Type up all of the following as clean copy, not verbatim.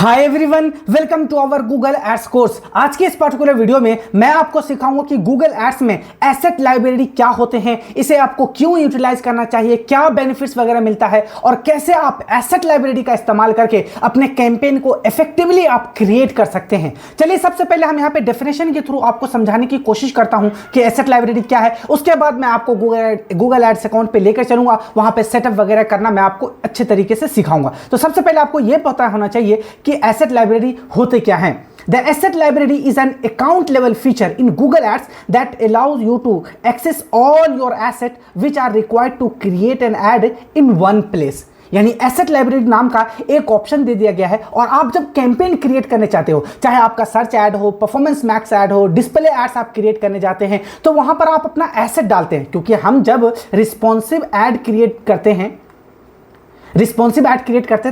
Hi everyone, welcome to our Google Ads course. आज के इस पर्टिकुलर वीडियो में मैं आपको सिखाऊंगा कि गूगल एड्स में एसेट लाइब्रेरी क्या होते हैं, इसे आपको क्यों यूटिलाइज करना चाहिए, क्या बेनिफिट्स वगैरह मिलता है और कैसे आप एसेट लाइब्रेरी का इस्तेमाल करके अपने कैंपेन को इफेक्टिवली आप क्रिएट कर सकते हैं। चलिए सबसे पहले हम यहाँ पे डेफिनेशन के थ्रू आपको समझाने की कोशिश करता हूँ कि एसेट लाइब्रेरी क्या है। उसके बाद मैं आपको गूगल एड्स अकाउंट पे लेकर चलूंगा, वहां पे सेटअप वगैरह करना मैं आपको अच्छे तरीके से सिखाऊंगा। तो सबसे पहले आपको यह पता होना चाहिए कि एसेट लाइब्रेरी होते क्या हैं। The asset library is an account level feature in Google Ads that allows you to access all your assets which are required to create an ad in one place। यानी asset library नाम का एक option दे दिया गया है और आप जब कैंपेन क्रिएट करने चाहते हो, चाहे आपका सर्च ऐड हो, परफॉर्मेंस मैक्स ऐड हो, डिस्प्ले एड्स आप क्रिएट करने जाते हैं, तो वहां पर आप अपना एसेट डालते हैं। क्योंकि हम जब रिस्पॉन्सिव ऐड क्रिएट करते हैं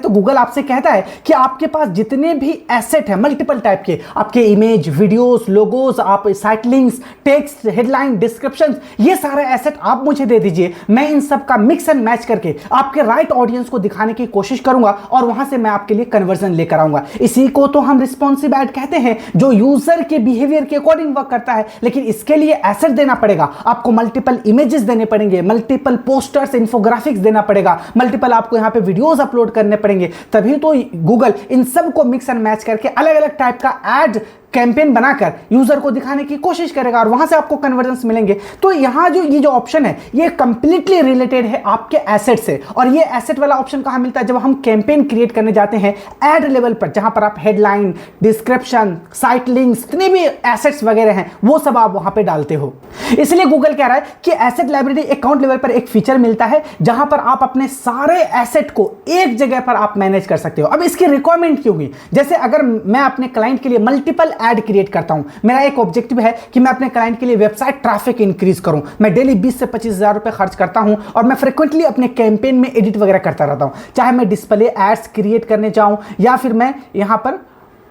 तो गूगल आपसे कहता है कि आपके पास जितने भी एसेट हैं मल्टीपल टाइप के, आपके इमेज, वीडियोस, लोगोस, आप site links, text, headline, descriptions, ये सारे एसेट आप मुझे दे दीजिए। मैं इन सब का मिक्स एंड मैच करके आपके राइट ऑडियंस को दिखाने की कोशिश करूंगा और वहां से मैं आपके लिए कन्वर्जन लेकर आऊंगा। इसी को तो हम रिस्पॉन्सिव ऐड कहते हैं, जो यूजर के बिहेवियर के अकॉर्डिंग वर्क करता है। लेकिन इसके लिए एसेट देना पड़ेगा, आपको मल्टीपल इमेजेस देने पड़ेंगे, मल्टीपल पोस्टर्स, इन्फोग्राफिक्स देना पड़ेगा, मल्टीपल आपको यहाँ पे वीडियोस अपलोड करने पड़ेंगे। तभी तो गूगल इन सब को मिक्स एंड मैच करके अलग अलग टाइप का एड कैंपेन बनाकर यूजर को दिखाने की कोशिश करेगा और वहां से आपको कन्वर्जन्स मिलेंगे। तो यहां ये जो ऑप्शन है ये कंप्लीटली रिलेटेड है आपके एसेट से। और ये एसेट वाला ऑप्शन कहां मिलता है? जब हम कैंपेन क्रिएट करने जाते हैं एड लेवल पर, जहां पर आप हेडलाइन, डिस्क्रिप्शन, साइट लिंक्स, जितने भी एसेट्स वगैरह हैं वो सब आप वहां पे डालते हो। इसलिए गूगल कह रहा है कि एसेट लाइब्रेरी अकाउंट लेवल पर एक फीचर मिलता है जहां पर आप अपने सारे एसेट को एक जगह पर आप मैनेज कर सकते हो। अब इसकी रिक्वायरमेंट क्यों हुई? जैसे अगर मैं अपने क्लाइंट के लिए मल्टीपल ऐड क्रिएट करता हूं, मेरा एक ऑब्जेक्टिव है कि मैं अपने क्लाइंट के लिए वेबसाइट ट्रैफिक इंक्रीज करूं, मैं डेली 20 से 25,000 रुपए खर्च करता हूं और मैं फ्रीक्वेंटली अपने कैंपेन में एडिट वगैरह करता रहता हूं, चाहे मैं डिस्प्ले एड्स क्रिएट करने जाऊं या फिर मैं यहां पर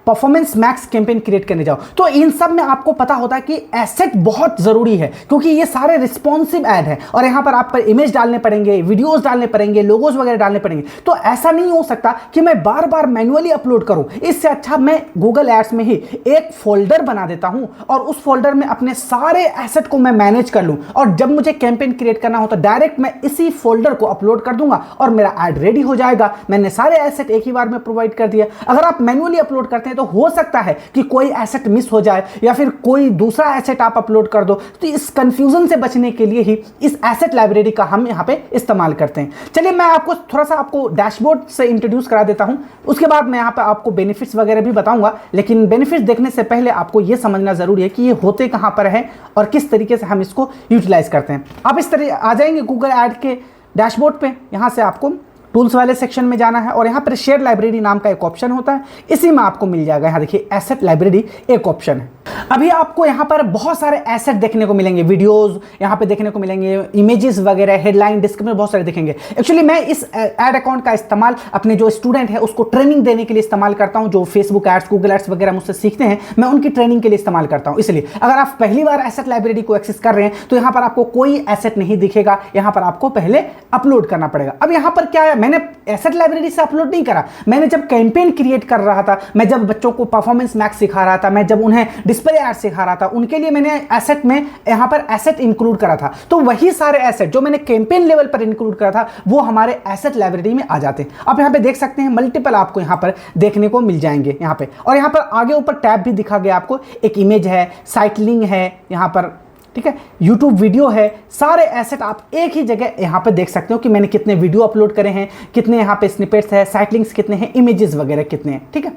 परफॉर्मेंस मैक्स कैंपेन क्रिएट करने जाओ। तो इन सब में आपको पता होता है कि एसेट बहुत जरूरी है, क्योंकि ये सारे रिस्पॉन्सिव ऐड है और यहां पर आपको इमेज डालने पड़ेंगे, वीडियोस डालने पड़ेंगे, लोगोस वगैरह डालने पड़ेंगे। तो ऐसा नहीं हो सकता कि मैं बार बार मैन्युअली अपलोड करूं। इससे अच्छा मैं गूगल एड्स में ही एक फोल्डर बना देता हूं और उस फोल्डर में अपने सारे एसेट को मैं मैनेज कर लूं और जब मुझे कैंपेन क्रिएट करना हो तो डायरेक्ट मैं इसी फोल्डर को अपलोड कर दूंगा और मेरा ऐड रेडी हो जाएगा। मैंने सारे एसेट एक ही बार में प्रोवाइड कर दिया। अगर आप मैन्युअली अपलोड करते हैं तो हो सकता है कि कोई एसेट मिस हो जाए या फिर कोई दूसरा एसेट आप अपलोड कर दो। तो इस कंफ्यूजन से बचने के लिए ही इस एसेट लाइब्रेरी का हम यहां पे इस्तेमाल करते हैं। चलिए मैं आपको थोड़ा सा आपको डैशबोर्ड से इंट्रोड्यूस करा देता हूं, उसके बाद मैं यहां पे आपको बेनिफिट्स वगैरह भी बताऊंगा। लेकिन बेनिफिट्स देखने से पहले आपको यह समझना जरूरी है कि ये होते कहां पर है और किस तरीके से हम इसको यूटिलाइज करते हैं। आप इस तरह आ जाएंगे गूगल ऐड के डैशबोर्ड पे, यहां से आपको टूल्स वाले सेक्शन में जाना है और यहाँ पर शेयर लाइब्रेरी नाम का एक ऑप्शन होता है, इसी में आपको मिल जाएगा। यहाँ देखिए एसेट लाइब्रेरी एक ऑप्शन है। अभी आपको यहाँ पर बहुत सारे एसेट देखने को मिलेंगे, वीडियोस यहाँ पे देखने को मिलेंगे, इमेजेस वगैरह, हेडलाइन, डिस्क्रिप्शन बहुत सारे दिखेंगे। एक्चुअली मैं इस एड अकाउंट का इस्तेमाल अपने जो स्टूडेंट है उसको ट्रेनिंग देने के लिए इस्तेमाल करता हूँ। जो फेसबुक एड्स, गूगल एड्स वगैरह मुझसे सीखते हैं, मैं उनकी ट्रेनिंग के लिए इस्तेमाल करता हूँ। इसलिए अगर आप पहली बार एसेट लाइब्रेरी को एक्सेस कर रहे हैं तो यहाँ पर आपको कोई एसेट नहीं दिखेगा, यहाँ पर आपको पहले अपलोड करना पड़ेगा। अब यहाँ पर क्या है, मैंने एसेट लाइब्रेरी से अपलोड नहीं करा। मैंने जब कैंपेन क्रिएट कर रहा था, मैं जब बच्चों को परफॉर्मेंस मैक्स सिखा रहा था, मैं जब उन्हें डिस्प्ले ऐड सिखा रहा था, उनके लिए मैंने एसेट में यहां पर एसेट इंक्लूड करा था। तो वही सारे एसेट जो मैंने कैंपेन लेवल पर इंक्लूड करा था वो हमारे एसेट लाइब्रेरी में आ जाते हैं। आप यहां पे देख सकते हैं मल्टीपल आपको यहां पर देखने को मिल जाएंगे यहां पे। और यहां पर आगे ऊपर टैब भी दिखा गया आपको, एक इमेज है, साइट लिंक है यहां पर, ठीक है, YouTube वीडियो है। सारे एसेट आप एक ही जगह यहां पे देख सकते हो कि मैंने कितने वीडियो अपलोड करे हैं, कितने यहां पे स्निपेट्स है, साइट लिंक्स कितने हैं, इमेजेस वगैरह कितने हैं। ठीक है,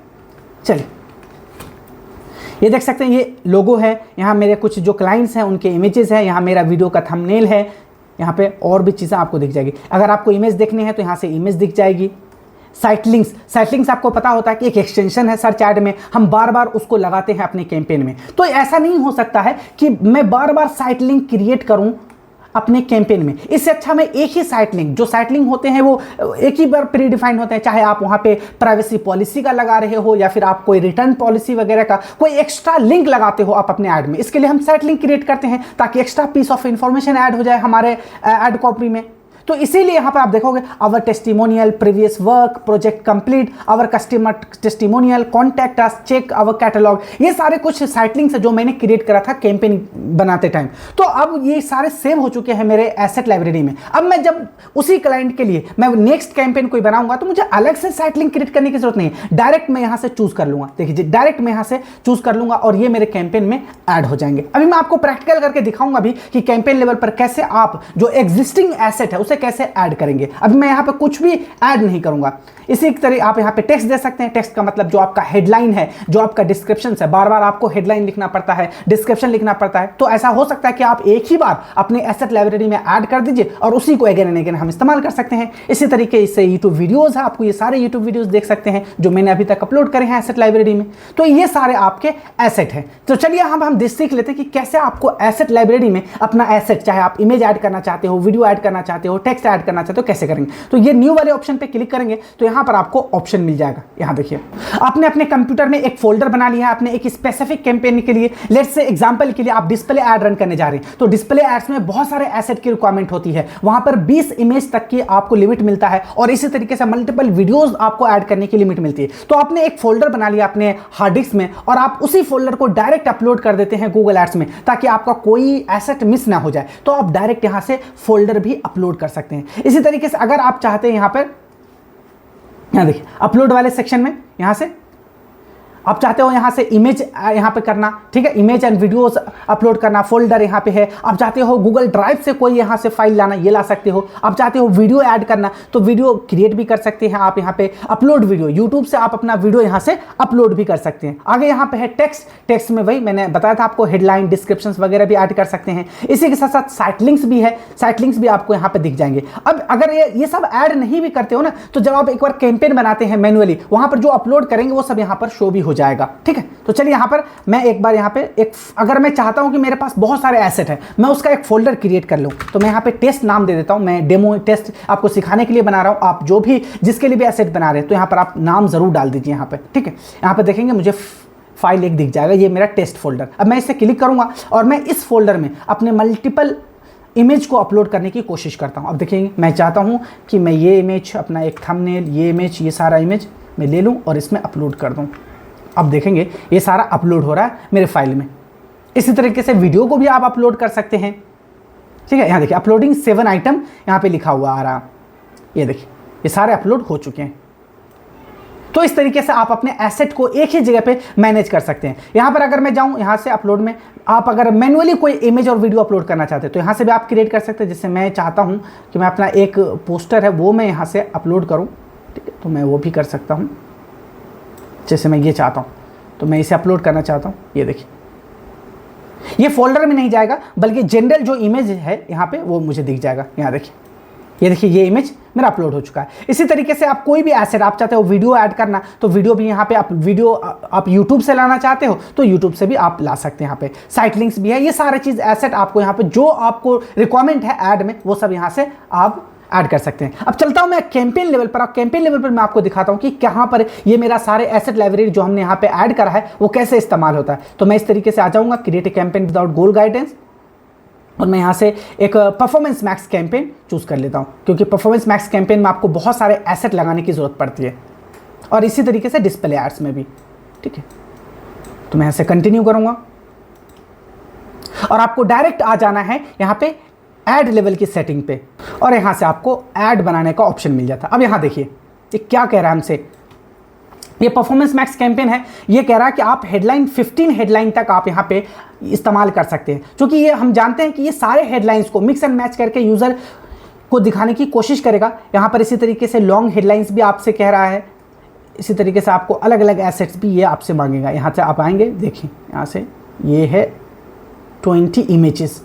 चलिए ये देख सकते हैं, ये लोगो है, यहाँ मेरे कुछ जो क्लाइंट्स हैं उनके इमेजेस हैं, यहाँ मेरा वीडियो का थंबनेल है, यहाँ पे और भी चीज़ें आपको दिख जाएगी। अगर आपको इमेज देखनी है तो यहाँ से इमेज दिख जाएगी। साइट लिंक्स आपको पता होता है कि एक एक्सटेंशन है सर्च ऐड में, हम बार बार उसको लगाते हैं अपने कैंपेन में। तो ऐसा नहीं हो सकता है कि मैं बार बार साइट लिंक क्रिएट करूं अपने कैंपेन में। इससे अच्छा मैं एक ही साइट लिंक, जो साइट लिंक होते हैं वो एक ही बार प्री डिफाइंड होते हैं, चाहे आप वहां पे प्राइवेसी पॉलिसी का लगा रहे हो या फिर आप कोई रिटर्न पॉलिसी वगैरह का कोई एक्स्ट्रा लिंक लगाते हो आप अपने ऐड में। इसके लिए हम साइट लिंक क्रिएट करते हैं ताकि extra piece of information add हो जाए हमारे ऐड कॉपी में। तो इसीलिए यहाँ पर आप देखोगे our testimonial, previous work, project complete, our customer testimonial, contact us, check our catalogue, ये सारे कुछ साइट लिंक्स है जो मैंने क्रिएट करा था कैंपेन बनाते टाइम। तो अब ये सारे सेव हो चुके हैं मेरे एसेट लाइब्रेरी में। अब मैं जब उसी क्लाइंट के लिए मैं नेक्स्ट कैंपेन कोई बनाऊंगा तो मुझे अलग से साइट लिंक क्रिएट करने की जरूरत नहीं है, डायरेक्ट मैं यहां से चूज कर लूंगा। देखिए डायरेक्ट मैं यहां से चूज कर लूंगा और ये मेरे कैंपेन में ऐड हो जाएंगे। अभी मैं आपको प्रैक्टिकल करके दिखाऊंगा भी कि कैंपेन लेवल पर कैसे आप जो एग्जिस्टिंग एसेट है उसे कैसे ऐड करेंगे। अभी मैं यहां पे कुछ भी ऐड नहीं करूंगा। इसी तरह आप यहां पे टेक्स्ट दे सकते हैं। टेक्स्ट का मतलब जो आपका हेडलाइन है, जो आपका डिस्क्रिप्शन है, बार बार आपको हेडलाइन लिखना पड़ता है, डिस्क्रिप्शन लिखना पड़ता है, तो ऐसा हो सकता है कि आप एक ही बार अपने एसेट लाइब्रेरी में ऐड कर दीजिए और उसी को अगेन एंड अगेन हम इस्तेमाल कर सकते हैं। इसी तरीके से यूट्यूब वीडियोस है, आपको ये सारे यूट्यूब वीडियोस देख सकते हैं जो मैंने अभी तक अपलोड करे हैं एसेट लाइब्रेरी में। तो ये सारे आपके एसेट हैं। तो चलिए हम सीख लेते हैं कि कैसे आपको एसेट लाइब्रेरी में अपना एसेट, चाहे आप इमेज ऐड करना चाहते हो, वीडियो ऐड करना चाहते हो, टेक्स्ट ऐड करना चाहते हो, कैसे करेंगे। तो ये न्यू वाले ऑप्शन पे क्लिक करेंगे तो यहां पर आपको ऑप्शन मिल जाएगा। यहां देखिए आपने अपने कंप्यूटर में एक फोल्डर बना लिया है आपने एक स्पेसिफिक कैंपेन के लिए। लेट्स से एग्जांपल के लिए आप डिस्प्ले ऐड रन करने जा रहे हैं, तो डिस्प्ले एड्स में बहुत सारे एसेट की रिक्वायरमेंट होती है। वहां पर 20 इमेज तक की आपको लिमिट मिलता है और इसी तरीके से मल्टीपल वीडियोस आपको ऐड करने की लिमिट मिलती है। तो आपने एक फोल्डर बना लिया अपने हार्ड डिस्क में और आप उसी फोल्डर को डायरेक्ट अपलोड कर देते हैं गूगल एड्स में, ताकि आपका कोई एसेट मिस ना हो जाए। तो आप डायरेक्ट यहां से फोल्डर भी अपलोड कर सकते हैं। इसी तरीके से अगर आप चाहते हैं यहां पर, यहां देखिए अपलोड वाले सेक्शन में यहां से आप चाहते हो यहां से इमेज यहां पे करना, ठीक है, इमेज एंड वीडियोस अपलोड करना, फोल्डर यहां पे है। आप चाहते हो गूगल ड्राइव से कोई यहां से फाइल लाना, ये ला सकते हो। आप चाहते हो वीडियो ऐड करना तो वीडियो क्रिएट भी कर सकते हैं आप। यहां पे अपलोड वीडियो, यूट्यूब से आप अपना वीडियो यहां से अपलोड भी कर सकते हैं। आगे यहां पे है टेक्स्ट। टेक्स्ट में वही मैंने बताया था आपको, हेडलाइन, डिस्क्रिप्शन वगैरह भी ऐड कर सकते हैं। इसी के साथ साथ साइट लिंक्स भी है, साइट लिंक्स भी आपको यहां पे दिख जाएंगे। अब अगर ये सब ऐड नहीं भी करते हो ना, तो जब आप एक बार कैंपेन बनाते हैं मैन्युअली, वहां पर जो अपलोड करेंगे वो सब यहां पर शो भी हो जाएगा, ठीक है। तो चलिए यहां पर मैं एक बार यहां पे अगर मैं चाहता हूं कि मेरे पास बहुत सारे एसेट है, मैं उसका एक फोल्डर क्रिएट कर लूं, तो मैं यहां पे टेस्ट नाम दे देता हूं। मैं डेमो टेस्ट आपको सिखाने के लिए बना रहा हूं। आप जो भी जिसके लिए भी एसेट बना रहे हैं तो यहां पर आप नाम जरूर डाल दीजिए यहां पे, ठीक है। यहां पे देखेंगे मुझे फाइल एक दिख जाएगा, ये मेरा टेस्ट फोल्डर। अब मैं इसे क्लिक करूंगा और मैं इस फोल्डर में अपने मल्टीपल इमेज को अपलोड करने की कोशिश करता हूं। अब देखेंगे मैं चाहता हूं कि मैं ये इमेज, अपना एक थंबनेल, ये इमेज, ये सारा इमेज मैं ले लूं और इसमें अपलोड कर दूं। अब देखेंगे ये सारा अपलोड हो रहा है मेरे फाइल में। इसी तरीके से वीडियो को भी आप अपलोड कर सकते हैं, ठीक है। यहाँ देखिए अपलोडिंग 7 आइटम यहाँ पे लिखा हुआ आ रहा, ये देखिए ये सारे अपलोड हो चुके हैं। तो इस तरीके से आप अपने एसेट को एक ही जगह पे मैनेज कर सकते हैं। यहाँ पर अगर मैं जाऊँ यहाँ से अपलोड में, आप अगर मैनुअली कोई इमेज और वीडियो अपलोड करना चाहते हैं तो यहाँ से भी आप क्रिएट कर सकते हैं। जैसे मैं चाहता हूँ कि मैं अपना एक पोस्टर है वो मैं यहाँ से अपलोड करूँ, ठीक है, तो मैं वो भी कर सकता हूँ। जैसे मैं ये चाहता हूं तो मैं इसे अपलोड करना चाहता हूं, ये देखिए ये फोल्डर में नहीं जाएगा बल्कि जनरल जो इमेज है यहाँ पे वो मुझे दिख जाएगा। यहाँ देखिए ये देखिए ये इमेज मेरा अपलोड हो चुका है। इसी तरीके से आप कोई भी एसेट आप चाहते हो वीडियो ऐड करना तो वीडियो भी यहाँ पे आप वीडियो आप यूट्यूब से लाना चाहते हो तो यूट्यूब से भी आप ला सकते हैं। यहाँ पे साइट लिंक्स भी है, ये सारे चीज़ एसेट आपको यहाँ पे जो आपको रिक्वायरमेंट है ऐड में वो सब यहाँ से आप ऐड कर सकते हैं। अब चलता हूं मैं कैंपेन लेवल पर। अब कैंपेन लेवल पर मैं आपको दिखाता हूं कि कहां पर ये मेरा सारे एसेट लाइब्रेरी जो हमने यहां पे ऐड करा है वो कैसे इस्तेमाल होता है। तो मैं इस तरीके से आ जाऊंगा create a campaign without goal guidance और मैं यहां से एक परफॉर्मेंस मैक्स कैंपेन चूज कर लेता हूं, क्योंकि परफॉर्मेंस मैक्स कैंपेन में आपको बहुत सारे एसेट लगाने की जरूरत पड़ती है और इसी तरीके से डिस्प्ले एड्स में भी, ठीक है। तो मैं यहां से कंटिन्यू करूंगा और आपको डायरेक्ट आ जाना है यहाँ पे ऐड लेवल की सेटिंग पे और यहां से आपको ऐड बनाने का ऑप्शन मिल जाता है। अब यहां देखिए ये क्या कह रहा है हमसे, ये परफॉर्मेंस मैक्स कैंपेन है। ये कह रहा है कि आप हेडलाइन 15 हेडलाइन तक आप यहां पे इस्तेमाल कर सकते हैं, क्योंकि ये हम जानते हैं कि ये सारे हेडलाइंस को मिक्स एंड मैच करके यूजर को दिखाने की कोशिश करेगा। यहां पर इसी तरीके से लॉन्ग हेडलाइंस भी आपसे कह रहा है। इसी तरीके से आपको अलग अलग एसेट्स भी ये आपसे मांगेगा। यहाँ से आप आएंगे, देखिए यहाँ से ये है 20 इमेजेस,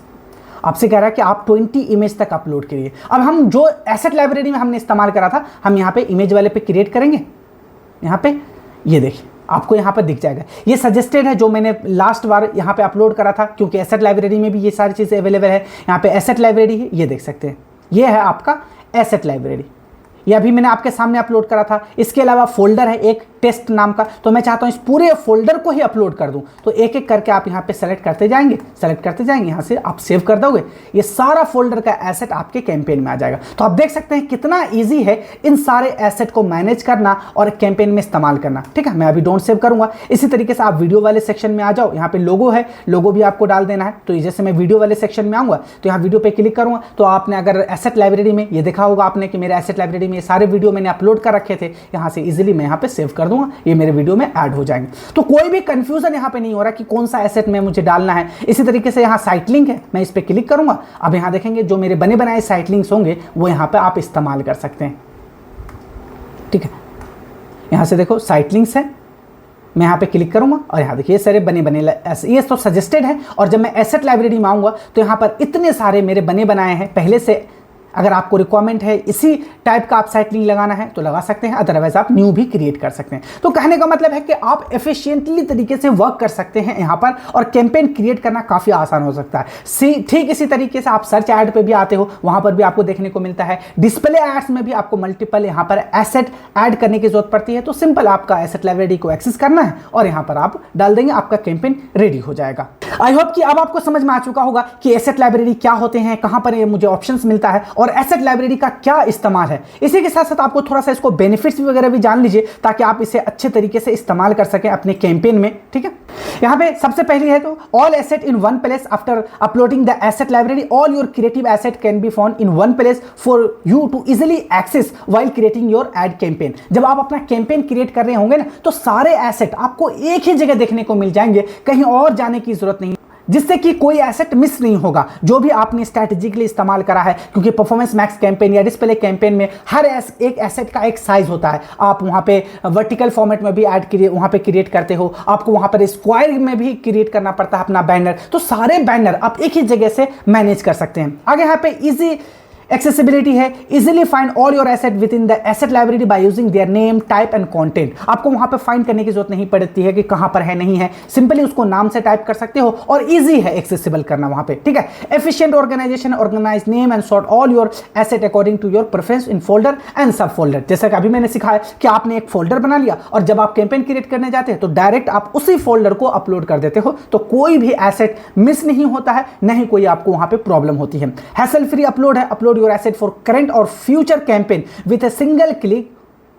आपसे कह रहा है कि आप 20 इमेज तक अपलोड करिए। अब हम जो एसेट लाइब्रेरी में हमने इस्तेमाल करा था हम यहाँ पे इमेज वाले पे क्रिएट करेंगे। यहाँ पे ये देखिए आपको यहाँ पर दिख जाएगा, ये सजेस्टेड है जो मैंने लास्ट बार यहाँ पे अपलोड करा था, क्योंकि एसेट लाइब्रेरी में भी ये सारी चीज़ें अवेलेबल है। यहाँ पे एसेट लाइब्रेरी है, ये देख सकते हैं, ये है आपका एसेट लाइब्रेरी। ये अभी मैंने आपके सामने अपलोड करा था। इसके अलावा फोल्डर है एक, टेस्ट नाम का, तो मैं चाहता हूं इस पूरे फोल्डर को ही अपलोड कर दूं। तो एक एक करके आप यहां पे सेलेक्ट करते जाएंगे, यहां से आप सेव कर दोगे, ये सारा फोल्डर का एसेट आपके कैंपेन में आ जाएगा। तो आप देख सकते हैं कितना ईजी है इन सारे एसेट को मैनेज करना और कैंपेन में इस्तेमाल करना। ठीक है, मैं अभी डोंट सेव करूंगा। इसी तरीके से आप वीडियो वाले सेक्शन में आ जाओ, यहां पे लोगो है, लोगो भी आपको डाल देना है। तो जैसे मैं वीडियो वाले सेक्शन में आऊंगा तो यहां वीडियो पे क्लिक करूंगा, तो आपने अगर एसेट लाइब्रेरी में ये देखा होगा आपने कि मेरे एसेट लाइब्रेरी में ये सारे वीडियो मैंने अपलोड कर रखे थे, यहां से इजीली मैं यहां पे सेव कर दूंगा, ये मेरे वीडियो में ऐड हो जाएंगे। तो कोई भी कंफ्यूजन यहां पे नहीं हो रहा कि कौन सा एसेट में मुझे डालना है। इसी तरीके से यहां साइट लिंक है, मैं इस पे क्लिक करूंगा, अब यहां देखेंगे जो मेरे बने बनाए साइट लिंक्स होंगे वो यहां पे आप इस्तेमाल कर सकते हैं। ठीक है, यहां से देखो साइट लिंक्स है, मैं यहाँ पे क्लिक करूंगा और यहाँ देखिए सारे बने ये तो सजेस्टेड है। और जब मैं एसेट लाइब्रेरी में आऊंगा तो यहाँ पर इतने सारे मेरे बने बनाए हैं पहले से। अगर आपको रिक्वायरमेंट है इसी टाइप का आप साइट लिंक लगाना है तो लगा सकते हैं, अदरवाइज आप न्यू भी क्रिएट कर सकते हैं। तो कहने का मतलब है कि आप एफिशिएंटली तरीके से वर्क कर सकते हैं यहाँ पर, और कैंपेन क्रिएट करना काफ़ी आसान हो सकता है। ठीक इसी तरीके से आप सर्च ऐड पे भी आते हो, वहाँ पर भी आपको देखने को मिलता है। डिस्प्ले एड्स में भी आपको मल्टीपल यहाँ पर एसेट ऐड करने की जरूरत पड़ती है। तो सिंपल आपका एसेट लाइब्रेरी को एक्सेस करना है और यहाँ पर आप डाल देंगे, आपका कैंपेन रेडी हो जाएगा। आई होप कि अब आपको समझ में आ चुका होगा कि एसेट लाइब्रेरी क्या होते हैं, कहां पर ये मुझे ऑप्शंस मिलता है और एसेट लाइब्रेरी का क्या इस्तेमाल है। इसी के साथ साथ आपको थोड़ा सा इसको बेनिफिट्स वगैरह भी जान लीजिए ताकि आप इसे अच्छे तरीके से इस्तेमाल कर सकें अपने कैंपेन में। ठीक है, यहां पे सबसे पहली है तो all asset in one place after uploading the asset library, all your creative asset can be found in one place for you to easily access while creating your ad campaign. जब आप अपना कैंपेन क्रिएट कर रहे होंगे ना तो सारे asset आपको एक ही जगह देखने को मिल जाएंगे, कहीं और जाने की जरूरत नहीं, जिससे कि कोई एसेट मिस नहीं होगा जो भी आपने स्ट्रैटेजिकली इस्तेमाल करा है। क्योंकि परफॉर्मेंस मैक्स कैंपेन या डिस्प्ले कैंपेन में हर एक एसेट का एक साइज होता है। आप वहां पे वर्टिकल फॉर्मेट में भी ऐड वहां पे क्रिएट करते हो, आपको वहां पर स्क्वायर में भी क्रिएट करना पड़ता है अपना बैनर। तो सारे बैनर आप एक ही जगह से मैनेज कर सकते हैं। आगे यहाँ पे इजी एक्सेसिबिलिटी है, easily find all your asset with in the asset library by using their name, type and content. आपको वहां पे फाइंड करने की जरूरत नहीं पड़ती है कि कहां पर है नहीं है, सिंपली उसको नाम से टाइप कर सकते हो और इजी है एक्सेसिबल करना वहां पे। ठीक है, efficient organisation, organise name and sort all your asset according to your preference in folder and subfolder कि अभी मैंने सिखाया कि आपने एक फोल्डर बना लिया और जब आप कैंपेन क्रिएट करने जाते हैं तो डायरेक्ट आप उसी फोल्डर को अपलोड कर देते हो, तो कोई भी एसेट मिस नहीं होता है, नहीं कोई आपको वहां पे प्रॉब्लम होती है। हैसल फ्री अपलोड है, upload your asset for current और future campaign with a single click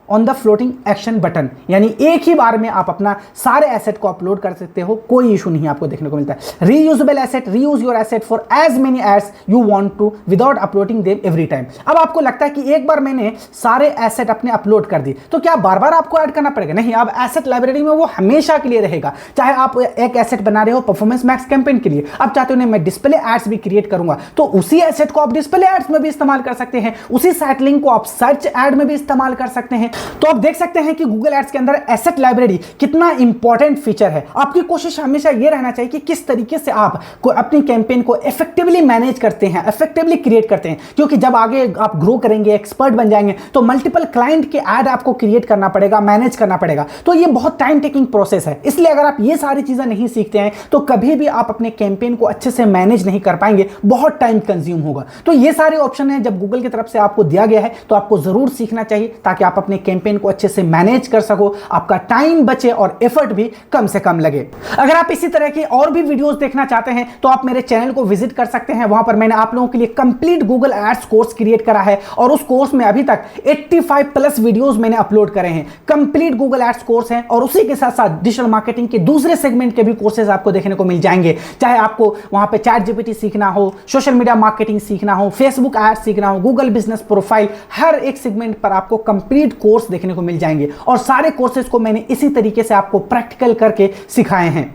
on the floating action button. यानी एक ही बार में आप अपना सारे एसेट को अपलोड कर सकते हो, कोई इशू नहीं आपको देखने को मिलता है। Reusable asset, reuse your asset for as many ads you want to without uploading them every time. अब आपको लगता है कि एक बार मैंने सारे एसेट अपने अपलोड कर दी तो क्या बार बार आपको ऐड करना पड़ेगा? नहीं, अब एसेट लाइब्रेरी में वो हमेशा के लिए रहेगा। चाहे आप एक एसेट बना रहे हो परफॉर्मेंस मैक्स कैंपेन के लिए, अब चाहते हो नहीं मैं डिस्प्ले एड्स भी क्रिएट करूंगा तो उसी एसेट को आप डिस्प्ले एड्स में भी इस्तेमाल कर सकते हैं, उसी साइट लिंक को आप सर्च एड में भी इस्तेमाल कर सकते हैं। तो आप देख सकते हैं कि गूगल एड्स के अंदर एसेट लाइब्रेरी कितना इंपॉर्टेंट फीचर है। आपकी कोशिश हमेशा यह रहना चाहिए कि किस तरीके से आप अपनी कैंपेन को इफेक्टिवली मैनेज करते हैं, इफेक्टिवली क्रिएट करते हैं। क्योंकि जब आगे आप ग्रो करेंगे, एक्सपर्ट बन जाएंगे तो मल्टीपल क्लाइंट के ऐड आपको क्रिएट करना पड़ेगा, मैनेज करना पड़ेगा। तो ये बहुत टाइम टेकिंग प्रोसेस है। इसलिए अगर आप ये सारी चीजें नहीं सीखते हैं तो कभी भी आप अपने कैंपेन को अच्छे से मैनेज नहीं कर पाएंगे, बहुत टाइम कंज्यूम होगा। तो ये सारे ऑप्शन है जब गूगल की तरफ से आपको दिया गया है तो आपको जरूर सीखना चाहिए ताकि आप अपने कैंपेन को अच्छे से मैनेज कर सको, आपका टाइम बचे और एफर्ट भी कम से कम लगे। अगर आप इसी तरह की और भी वीडियोस देखना चाहते हैं तो आप मेरे चैनल को विजिट कर सकते हैं। वहां पर मैंने आप लोगों के लिए complete Google Ads course create करा है और उस कोर्स में अभी तक 85 प्लस वीडियोस मैंने अपलोड करे हैं। कंप्लीट गूगल एड्स कोर्स है और उसी के साथ साथ डिजिटल मार्केटिंग के दूसरे सेगमेंट के भी कोर्सेज आपको देखने को मिल जाएंगे। चाहे आपको वहां पे चैट जीपीटी सीखना हो, सोशल मीडिया मार्केटिंग सीखना हो, फेसबुक एड्स सीखना हो, गूगल बिजनेस प्रोफाइल, हर एक सेगमेंट पर आपको कंप्लीट कोर्स देखने को मिल जाएंगे और सारे कोर्सेज को मैंने इसी तरीके से आपको प्रैक्टिकल करके सिखाए हैं।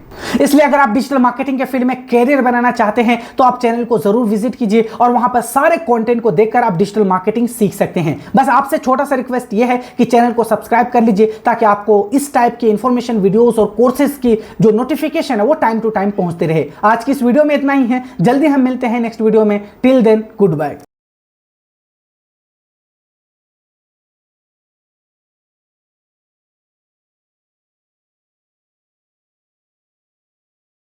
इसलिए अगर आप डिजिटल मार्केटिंग के फील्ड में कैरियर बनाना चाहते हैं तो आप चैनल को जरूर विजिट कीजिए और वहां पर सारे कंटेंट को देखकर आप डिजिटल मार्केटिंग सीख सकते हैं। बस आपसे छोटा सा रिक्वेस्ट यह है कि चैनल को सब्सक्राइब कर लीजिए ताकि आपको इस टाइप के इंफॉर्मेशन वीडियोस और कोर्सेज की जो नोटिफिकेशन है वो टाइम टू टाइम पहुंचते रहे। आज की इस वीडियो में इतना ही है, जल्दी हम मिलते हैं नेक्स्ट वीडियो में। Till then good bye.